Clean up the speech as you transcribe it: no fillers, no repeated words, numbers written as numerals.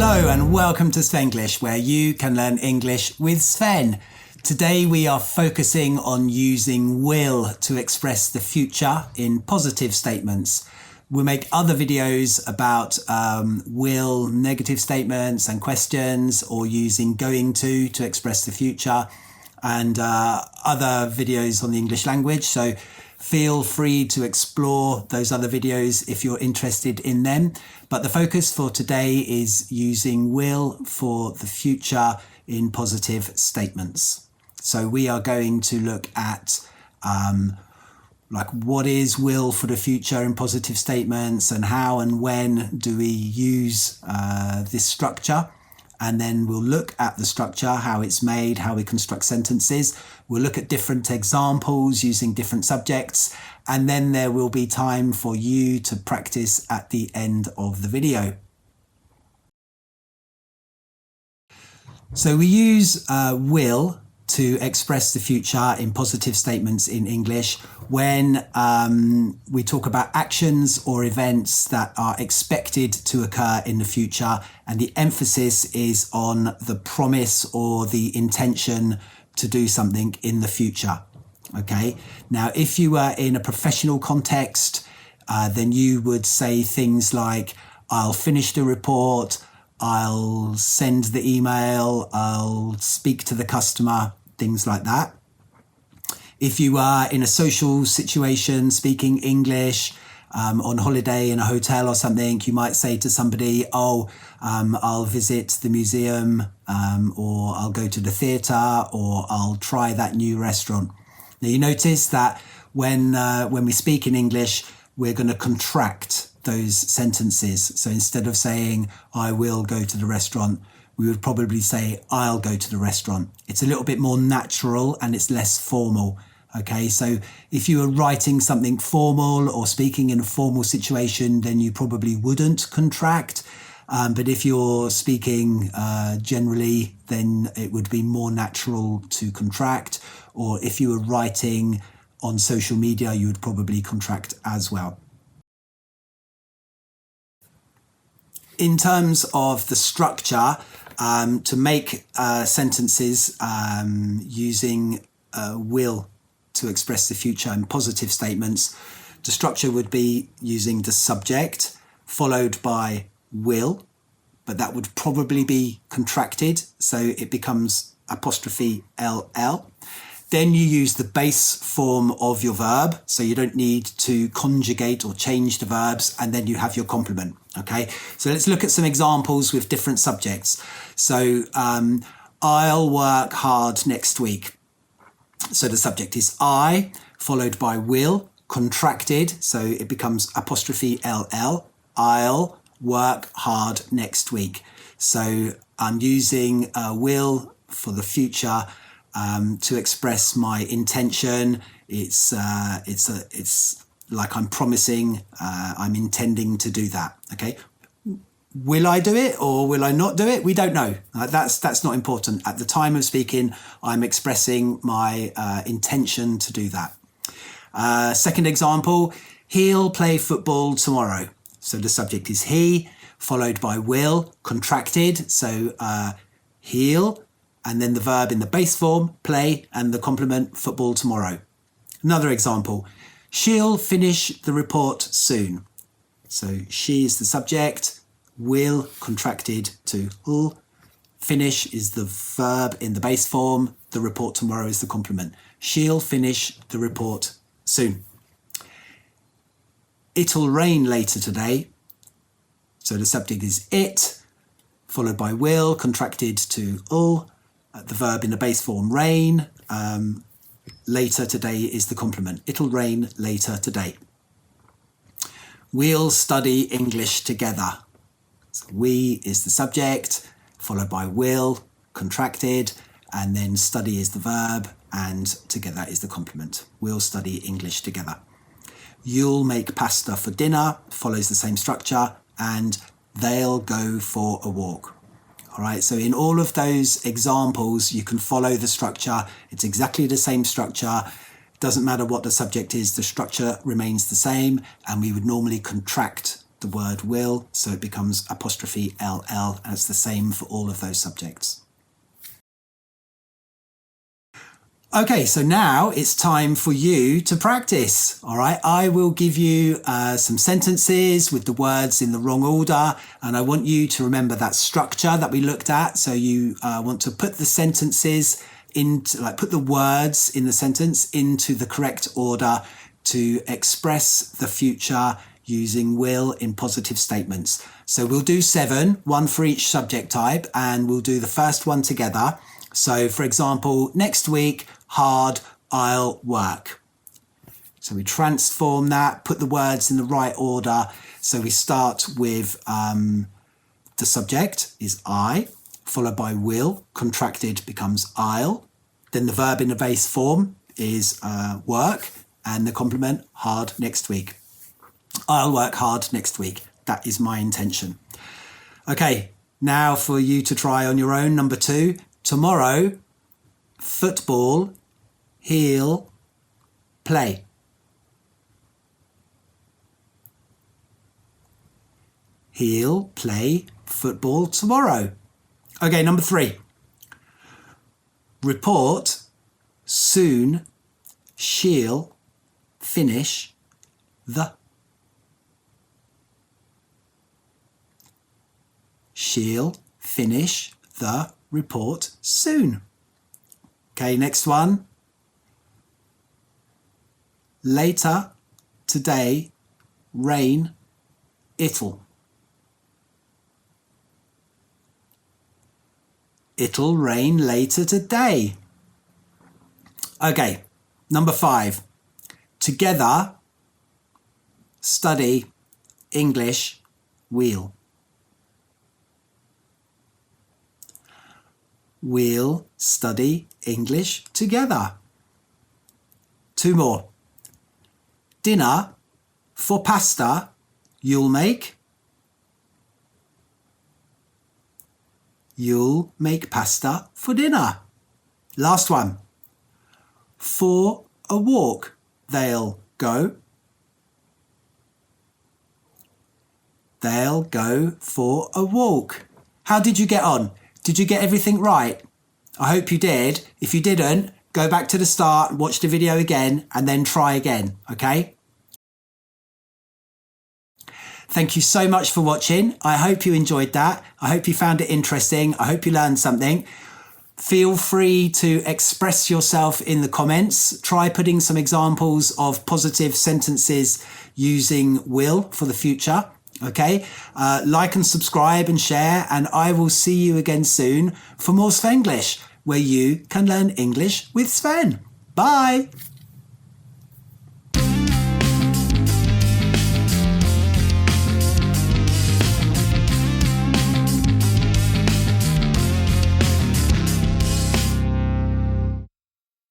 Hello and welcome to Svenglish, where you can learn English with Sven. Today we are focusing on using will to express the future in positive statements. We'll make other videos about will, negative statements and questions, or using going to express the future, and other videos on the English language. So feel free to explore those other videos if you're interested in them. But the focus for today is using will for the future in positive statements. So we are going to look at like what is will for the future in positive statements, and how and when do we use this structure. And then we'll look at the structure, how it's made, how we construct sentences. We'll look at different examples using different subjects, and then there will be time for you to practice at the end of the video. So we use will to express the future in positive statements in English when we talk about actions or events that are expected to occur in the future, and the emphasis is on the promise or the intention to do something in the future. Okay, now if you were in a professional context, then you would say things like, I'll finish the report, I'll send the email, I'll speak to the customer, things like that. If you are in a social situation speaking English, on holiday in a hotel or something, you might say to somebody, I'll visit the museum, or I'll go to the theatre, or I'll try that new restaurant. Now you notice that when we speak in English, we're going to contract those sentences. So instead of saying, I will go to the restaurant, we would probably say, I'll go to the restaurant. It's a little bit more natural and it's less formal. Okay, so if you were writing something formal or speaking in a formal situation, then you probably wouldn't contract. But if you're speaking generally, then it would be more natural to contract. Or if you were writing on social media, you would probably contract as well. In terms of the structure, to make sentences using will to express the future in positive statements, the structure would be using the subject followed by will, but that would probably be contracted, so it becomes apostrophe LL. Then you use the base form of your verb, so you don't need to conjugate or change the verbs, and then you have your complement. Okay, so let's look at some examples with different subjects. So I'll work hard next week. So the subject is I, followed by will, contracted, so it becomes apostrophe LL. I'll work hard next week. So I'm using will for the future to express my intention. It's like I'm promising, I'm intending to do that. Okay. Will I do it or will I not do it? We don't know. That's not important. At the time of speaking, I'm expressing my intention to do that. Second example, he'll play football tomorrow. So the subject is he, followed by will, contracted. So he'll, and then the verb in the base form, play, and the complement, football tomorrow. Another example, she'll finish the report soon. So she is the subject, will contracted to ul, finish is the verb in the base form, the report tomorrow is the complement. She'll finish the report soon. It'll rain later today. So the subject is it, followed by will, contracted to ul, the verb in the base form rain, later today is the complement. It'll rain later today. We'll study English together. So we is the subject, followed by will, contracted, and then study is the verb, and together is the complement. We'll study English together. You'll make pasta for dinner, follows the same structure, and they'll go for a walk. All right, so in all of those examples, you can follow the structure. It's exactly the same structure. It doesn't matter what the subject is, the structure remains the same, and we would normally contract the word will, so it becomes apostrophe LL, and it's the same for all of those subjects. Okay, so now it's time for you to practice. All right, I will give you some sentences with the words in the wrong order, and I want you to remember that structure that we looked at. So you want to put the sentences into, like, put the words in the sentence into the correct order to express the future using will in positive statements. So we'll do 7, 1 for each subject type, and we'll do the first one together. So for example, next week, hard, I'll work. So we transform that, put the words in the right order. So we start with the subject is I, followed by will, contracted becomes I'll. Then the verb in the base form is work, and the complement hard next week. I'll work hard next week. That is my intention. Okay, now for you to try on your own. Number 2, tomorrow, football, he'll play. He'll play football tomorrow. Okay, number 3. Report, soon, she'll finish the. She'll finish the report soon. Okay, next one. Later today, rain, it'll. It'll rain later today. Okay, number 5. Together, study English, we'll. We'll study English together. 2 more. Dinner for pasta, you'll make. You'll make pasta for dinner. Last one. For a walk, they'll go. They'll go for a walk. How did you get on? Did you get everything right? I hope you did. If you didn't, go back to the start, watch the video again, and then try again, okay? Thank you so much for watching. I hope you enjoyed that. I hope you found it interesting. I hope you learned something. Feel free to express yourself in the comments. Try putting some examples of positive sentences using will for the future. Okay, like and subscribe and share, and I will see you again soon for more Svenglish, where you can learn English with Sven. Bye.